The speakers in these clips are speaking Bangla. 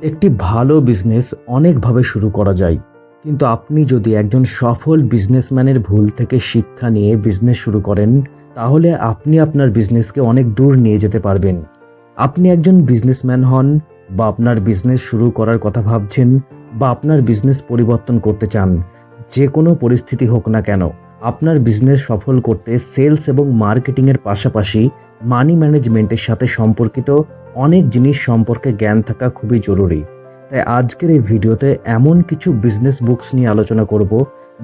একটি ভালো বিজনেস অনেকভাবে শুরু করা যায়, কিন্তু আপনি যদি একজন সফল বিজনেসম্যানের ভুল থেকে শিক্ষা নিয়ে বিজনেস শুরু করেন, তাহলে আপনি আপনার বিজনেসকে অনেক দূর নিয়ে যেতে পারবেন। আপনি একজন বিজনেসম্যান হন, বা আপনার বিজনেস শুরু করার কথা ভাবছেন, বা আপনার বিজনেস পরিবর্তন করতে চান, যে কোনো পরিস্থিতি হোক না কেন, আপনার বিজনেস সফল করতে সেলস এবং মার্কেটিংয়ের পাশাপাশি মানি ম্যানেজমেন্টের সাথে সম্পর্কিত অনেক জিনিস সম্পর্কে জ্ঞান থাকা খুবই জরুরি। তাই আজকের এই ভিডিওতে এমন কিছু বিজনেস বুকস নিয়ে আলোচনা করব,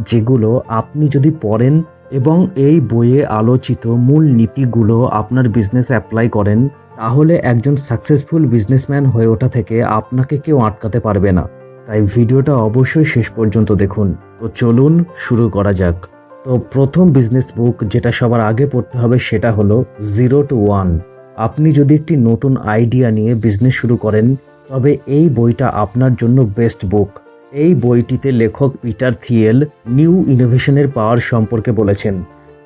যেগুলো আপনি যদি পড়েন এবং এই বইয়ে আলোচিত মূল নীতিগুলো আপনার বিজনেসে অ্যাপ্লাই করেন, তাহলে একজন সাকসেসফুল বিজনেসম্যান হয়ে ওঠা থেকে আপনাকে কেউ আটকাতে পারবে না। তাই ভিডিওটা অবশ্যই শেষ পর্যন্ত দেখুন। তো চলুন শুরু করা যাক। তো প্রথম বিজনেস বুক যেটা সবার আগে পড়তে হবে সেটা হলো 0 to 1। আপনি যদি একটি নতুন আইডিয়া নিয়ে বিজনেস শুরু করেন, তবে এই বইটা আপনার জন্য বেস্ট বুক। এই বইটিতে লেখক পিটার থিয়েল নিউ ইনোভেশনের পাওয়ার সম্পর্কে বলেছেন।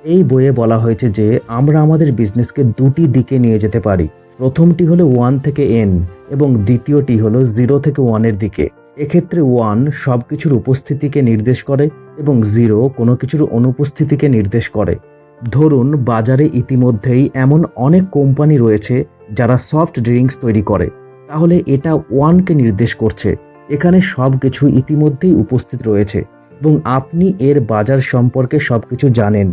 এই বইয়ে বলা হয়েছে যে আমরা আমাদের বিজনেসকে দুটি দিকে নিয়ে যেতে পারি। প্রথমটি হলো 1 থেকে N এবং দ্বিতীয়টি হলো 0 থেকে 1-এর দিকে। এক্ষেত্রে 1 সবকিছুর উপস্থিতিকে নির্দেশ করে এবং 0 কোনো কিছুর অনুপস্থিতিকে নির্দেশ করে। ধরুন, বাজারে ইতিমধ্যেই এমন অনেক কোম্পানি রয়েছে যারা সফট ড্রিঙ্কস তৈরি করে, তাহলে এটা 1কে নির্দেশ করছে। এখানে সবকিছু ইতিমধ্যেই উপস্থিত রয়েছে এবং আপনি এর বাজার সম্পর্কে সবকিছু জানেন।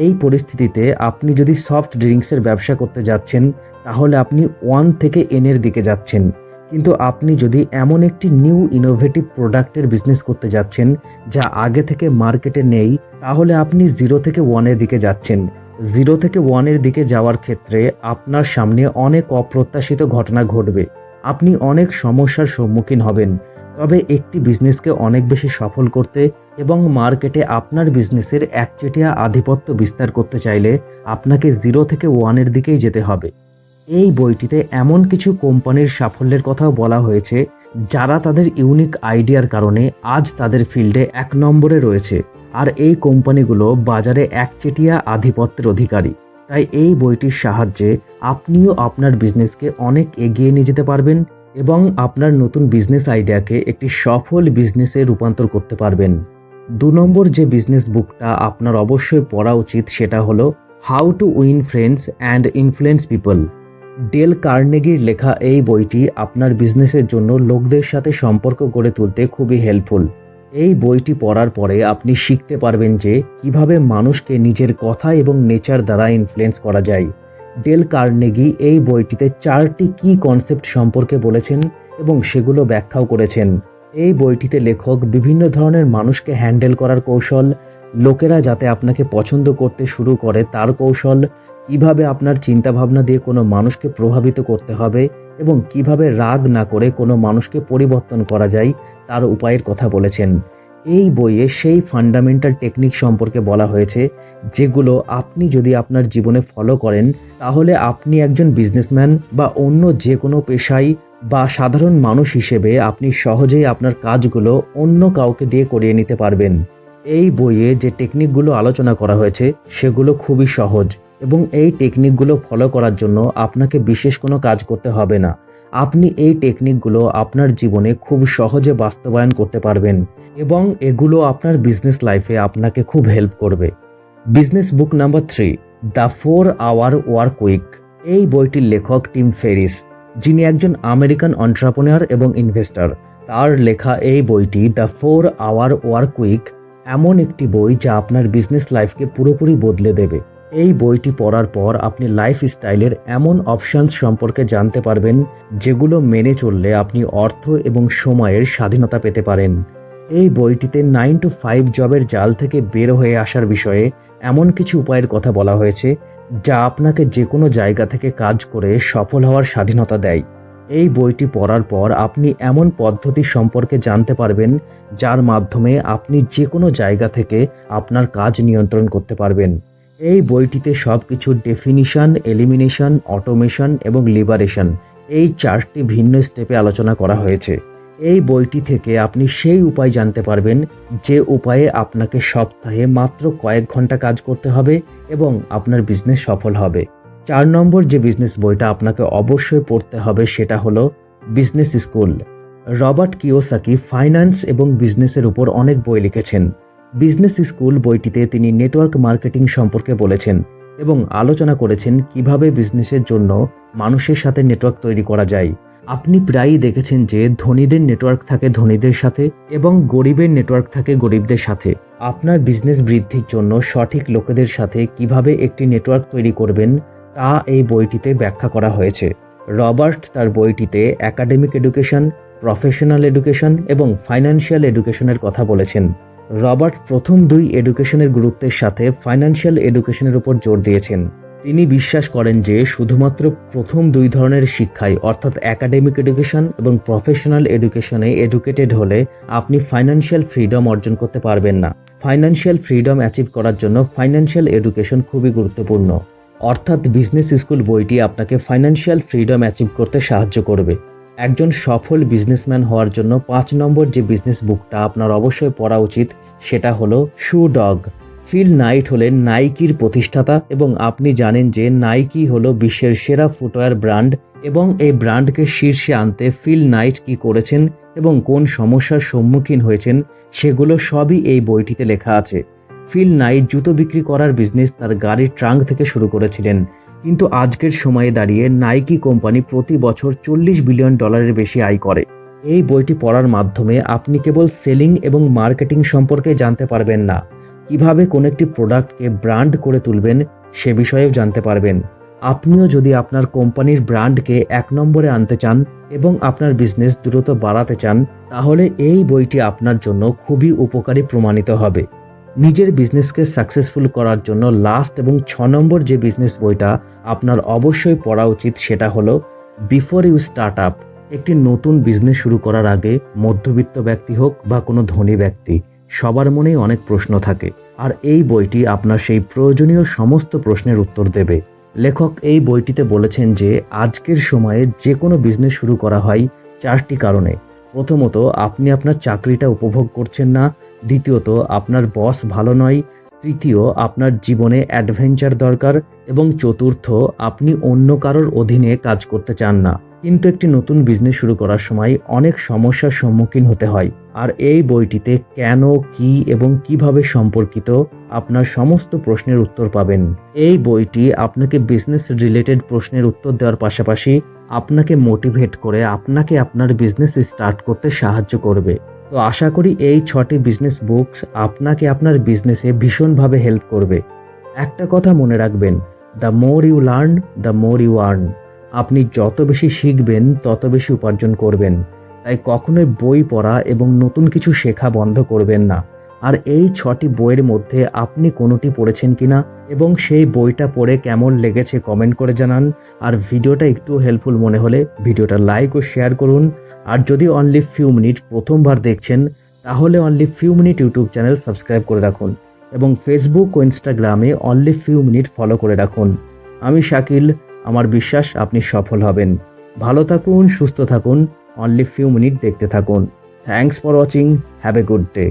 এই পরিস্থিতিতে আপনি যদি সফট ড্রিঙ্কসের ব্যবসা করতে যাচ্ছেন, তাহলে আপনি 1 থেকে N এর দিকে যাচ্ছেন। কিন্তু আপনি যদি এমন একটি নিউ ইনোভেটিভ প্রোডাক্টের বিজনেস করতে যাচ্ছেন যা আগে থেকে মার্কেটে নেই, তাহলে আপনি 0 থেকে 1-এর দিকে যাচ্ছেন। 0 থেকে 1-এর দিকে যাওয়ার ক্ষেত্রে আপনার সামনে অনেক অপ্রত্যাশিত ঘটনা ঘটবে, আপনি অনেক সমস্যার সম্মুখীন হবেন। তবে একটি বিজনেসকে অনেক বেশি সফল করতে এবং মার্কেটে আপনার বিজনেসের একচেটিয়া আধিপত্য বিস্তার করতে চাইলে আপনাকে 0 থেকে 1-এর দিকেই যেতে হবে। এই বইটিতে এমন কিছু কোম্পানির সাফল্যের কথাও বলা হয়েছে যারা তাদের ইউনিক আইডিয়ার কারণে আজ তাদের ফিল্ডে 1 নম্বরে রয়েছে, আর এই কোম্পানিগুলো বাজারে একচেটিয়া আধিপত্যের অধিকারী। তাই এই বইটির সাহায্যে আপনিও আপনার বিজনেসকে অনেক এগিয়ে নিয়ে যেতে পারবেন এবং আপনার নতুন বিজনেস আইডিয়াকে একটি সফল বিজনেসে রূপান্তর করতে পারবেন। 2 নম্বর যে বিজনেস বুকটা আপনার অবশ্যই পড়া উচিত সেটা হলো how to win friends and influence people. Dale কার্নেগির লেখা এই বইটি আপনার বিজনেসের জন্য লোকদের সাথে সম্পর্ক গড়ে তুলতে খুবই হেল্পফুল। এই বইটি পড়ার পরে আপনি শিখতে পারবেন যে কিভাবে মানুষকে নিজের কথা এবং নেচার দ্বারা ইনফ্লুয়েন্স করা যায়। ডেল কার্নেগি এই বইটিতে 4টি কি কনসেপ্ট সম্পর্কে বলেছেন এবং সেগুলো ব্যাখ্যাও করেছেন। এই বইটিতে লেখক বিভিন্ন ধরনের মানুষকে হ্যান্ডেল করার কৌশল, লোকেরা যাতে আপনাকে পছন্দ করতে শুরু করে তার কৌশল, কিভাবে আপনার চিন্তাভাবনা দিয়ে কোনো মানুষকে প্রভাবিত করতে হবে এবং কিভাবে রাগ না করে কোনো মানুষকে পরিবর্তন করা যায় তার উপায়ের কথা বলেছেন। এই বইয়ে সেই ফান্ডামেন্টাল টেকনিক সম্পর্কে বলা হয়েছে যেগুলো আপনি যদি আপনার জীবনে ফলো করেন, তাহলে আপনি একজন বিজনেসম্যান বা অন্য যে কোনো পেশায় বা সাধারণ মানুষ হিসেবে আপনি সহজেই আপনার কাজগুলো অন্য কাউকে দিয়ে করিয়ে নিতে পারবেন। এই বইয়ে যে টেকনিকগুলো আলোচনা করা হয়েছে সেগুলো খুবই সহজ এবং এই টেকনিকগুলো ফলো করার জন্য আপনাকে বিশেষ কোনো কাজ করতে হবে না। আপনি এই টেকনিকগুলো আপনার জীবনে খুব সহজে বাস্তবায়ন করতে পারবেন এবং এগুলো আপনার বিজনেস লাইফে আপনাকে খুব হেল্প করবে। Business book number 3, the 4-Hour work week. এই বইটির লেখক টিম ফেরিস, যিনি একজন আমেরিকান এন্টারপ্রেনার এবং ইনভেস্টর। তার লেখা এই বইটি দ্য 4-Hour ওয়ার্ক উইক এমন একটি বই যা আপনার বিজনেস লাইফকে পুরোপুরি বদলে দেবে। এই বইটি পড়ার পর আপনি লাইফস্টাইলের এমন অপশনস সম্পর্কে জানতে পারবেন যেগুলো মেনে চললে আপনি অর্থ এবং সময়ের স্বাধীনতা পেতে পারেন। এই বইটিতে 9 to 5 জবের জাল থেকে বের হয়ে আসার বিষয়ে এমন কিছু উপায়ের কথা বলা হয়েছে যা আপনাকে যে কোনো জায়গা থেকে কাজ করে সফল হওয়ার স্বাধীনতা দেয়। এই বইটি পড়ার পর আপনি এমন পদ্ধতি সম্পর্কে জানতে পারবেন যার মাধ্যমে আপনি যে কোনো জায়গা থেকে আপনার কাজ নিয়ন্ত্রণ করতে পারবেন। এই বইটিতে সবকিছুর ডেফিনিশন, এলিমিনেশন, অটোমেশন এবং লিবারেশন এই 4টি ভিন্ন স্টেপে আলোচনা করা হয়েছে। এই বইটি থেকে আপনি সেই উপায় জানতে পারবেন যে উপায়ে আপনাকে সপ্তাহে মাত্র কয়েক ঘন্টা কাজ করতে হবে এবং আপনার বিজনেস সফল হবে। 4 নম্বর যে বিজনেস বইটা আপনাকে অবশ্যই পড়তে হবে সেটা হলো business school. Robert Kiyosaki finance এবং বিজনেসের উপর অনেক বই লিখেছেন। বিজনেস স্কুল বইটিতে তিনি নেটওয়ার্ক মার্কেটিং সম্পর্কে বলেছেন এবং আলোচনা করেছেন কিভাবে বিজনেসের জন্য মানুষের সাথে নেটওয়ার্ক তৈরি করা যায়। আপনি প্রায়ই দেখেছেন যে ধনীদের নেটওয়ার্ক থাকে ধনীদের সাথে এবং গরিবের নেটওয়ার্ক থাকে গরিবদের সাথে। আপনার বিজনেস বৃদ্ধির জন্য সঠিক লোকেদের সাথে কিভাবে একটি নেটওয়ার্ক তৈরি করবেন তা এই বইটিতে ব্যাখ্যা করা হয়েছে। রবার্ট তার বইটিতে একাডেমিক এডুকেশন, প্রফেশনাল এডুকেশন এবং ফাইন্যান্সিয়াল এডুকেশনের কথা বলেছেন। রবার্ট প্রথম দুই এডুকেশনের গুরুত্বের সাথে ফাইন্যান্সিয়াল এডুকেশনের উপর জোর দিয়েছেন। তিনি বিশ্বাস করেন যে শুধুমাত্র প্রথম দুই ধরনের শিক্ষায় অর্থাৎ একাডেমিক এডুকেশন এবং প্রফেশনাল এডুকেশনে এডুকেটেড হলে আপনি ফাইন্যান্সিয়াল ফ্রিডম অর্জন করতে পারবেন না। ফাইন্যান্সিয়াল ফ্রিডম অ্যাচিভ করার জন্য ফাইন্যান্সিয়াল এডুকেশন খুবই গুরুত্বপূর্ণ। অর্থাৎ বিজনেস স্কুল বইটি আপনাকে ফাইন্যান্সিয়াল ফ্রিডম অ্যাচিভ করতে সাহায্য করবে। একজন সফল বিজনেসম্যান হওয়ার জন্য 5 নম্বর যে বিজনেস বুকটা আপনার অবশ্যই পড়া উচিত সেটা হলো শু ডগ। ফিল নাইট হলেন নাইকির প্রতিষ্ঠাতা এবং আপনি জানেন যে নাইকি হলো বিশ্বের সেরা ফুটওয়্যার ব্র্যান্ড এবং এই ব্র্যান্ডকে শীর্ষে আনতে ফিল নাইট কি করেছেন এবং কোন সমস্যার সম্মুখীন হয়েছেন সেগুলো সবই এই বইটিতে লেখা আছে। ফিল নাইট জুতো বিক্রি করার বিজনেস তার গাড়ির ট্রাঙ্ক থেকে শুরু করেছিলেন, কিন্তু আজকের সময়ে দাঁড়িয়ে নাইকি কোম্পানি প্রতি বছর $40 বিলিয়ন বেশি আয় করে। এই বইটি পড়ার মাধ্যমে আপনি কেবল সেলিং এবং মার্কেটিং সম্পর্কে জানতে পারবেন না, কিভাবে কোন একটি প্রোডাক্টকে ব্র্যান্ড করে তুলবেন সে বিষয়েও জানতে পারবেন। আপনিও যদি আপনার কোম্পানির ব্র্যান্ডকে 1 নম্বরে আনতে চান এবং আপনার বিজনেস দ্রুত বাড়াতে চান, তাহলে এই বইটি আপনার জন্য খুবই উপকারী প্রমাণিত হবে। নিজের বিজনেসকে সাকসেসফুল করার জন্য লাস্ট এবং 6 নম্বর যে বিজনেস বইটা আপনার অবশ্যই পড়া উচিত সেটা হলো বিফোর ইউ স্টার্ট আপ। একটি নতুন বিজনেস শুরু করার আগে মধ্যবিত্ত ব্যক্তি হোক বা কোনো ধনী ব্যক্তি, সবার মনেই অনেক প্রশ্ন থাকে, আর এই বইটি আপনার সেই প্রয়োজনীয় সমস্ত প্রশ্নের উত্তর দেবে। লেখক এই বইটিতে বলেছেন যে আজকের সময়ে যে কোনো বিজনেস শুরু করা হয় 4টি কারণে। প্রথমত, আপনি আপনার চাকরিটা উপভোগ করছেন না। দ্বিতীয়ত, আপনার বস ভালো নয়। তৃতীয়, আপনার জীবনে অ্যাডভেঞ্চার দরকার। এবং চতুর্থ, আপনি অন্য কারোর অধীনে কাজ করতে চান না। কিন্তু একটি নতুন বিজনেস শুরু করার সময় অনেক সমস্যার সম্মুখীন হতে হয়, আর এই বইটিতে কেন, কি এবং কিভাবে সম্পর্কিত আপনার সমস্ত প্রশ্নের উত্তর পাবেন। এই বইটি আপনাকে বিজনেস রিলেটেড প্রশ্নের উত্তর দেওয়ার পাশাপাশি আপনাকে মোটিভেট করে আপনাকে আপনার বিজনেস স্টার্ট করতে সাহায্য করবে। তো আশা করি এই 6টি বিজনেস বুকস আপনাকে আপনার বিজনেসে ভীষণভাবে হেল্প করবে। একটা কথা মনে রাখবেন, the more you learn the more you earn. আপনি যত বেশি শিখবেন তত বেশি উপার্জন করবেন। তাই কখনোই বই পড়া এবং নতুন কিছু শেখা বন্ধ করবেন না। আর এই 6টি বইয়ের মধ্যে আপনি কোনোটি পড়েছেন কিনা এবং সেই বইটা পড়ে কেমন লেগেছে কমেন্ট করে জানান। আর ভিডিওটা একটু হেল্পফুল মনে হলে ভিডিওটা লাইক ও শেয়ার করুন। আর যদি অনলি ফিউ মিনিট প্রথমবার দেখছেন তাহলে only few minute YouTube channel subscribe করে রাখুন এবং ফেসবুক ও ইনস্টাগ্রামে অনলি ফিউ মিনিট ফলো করে রাখুন। আমি শাকিল, আমার বিশ্বাস আপনি সফল হবেন। ভালো থাকুন, সুস্থ থাকুন, অনলি ফিউ মিনিট দেখতে থাকুন। Thanks for watching, have a good day.